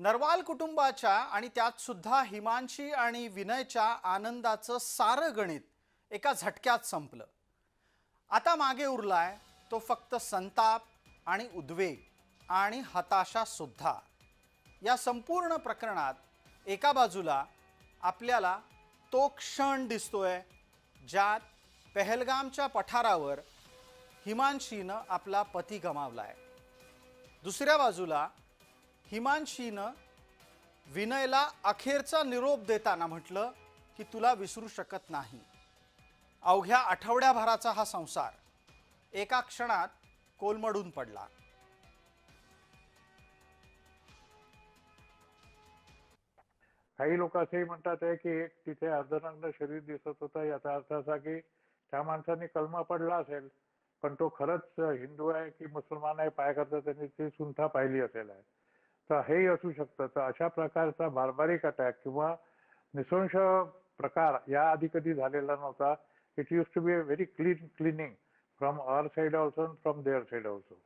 नरवाल कुटुंबाच्या आणि त्यात सुद्धा हिमांशी आणि विनयच्या आनंदाचं सारं गणित एका झटक्यात संपलं। आता मागे उरलाय तो फक्त संताप आणि उद्वेग आणि हताशा सुद्धा। या संपूर्ण प्रकरणात एका बाजूला आपल्याला तो क्षण दिसतोय ज्यात पहलगामच्या पठारावर हिमांशीनं आपला पती गमावलाय। दुसऱ्या बाजूला हिमांशीनं विनयला अखेरचा निरोप देताना म्हटलं की तुला विसरू शकत नाही। अवघ्या आठवड्याभराचा हा संसार एका क्षणात कोलमडून पडला। काही लोक असेही म्हणतात आहे की तिथे अर्धनग्न शरीर दिसत होतं, याचा अर्थ असा की त्या माणसाने कलमा पडला असेल, पण तो खरंच हिंदू आहे की मुसलमान आहे पाय करता त्यांनी ती सुद्धा पाहिली असेल आहे, तर हेही असू शकतं। तर अशा प्रकारचा बार्बारिक अटॅक किंवा निसंशय प्रकार याआधी कधी झालेला नव्हता। It use to be a very cleaning from our side also from their side also.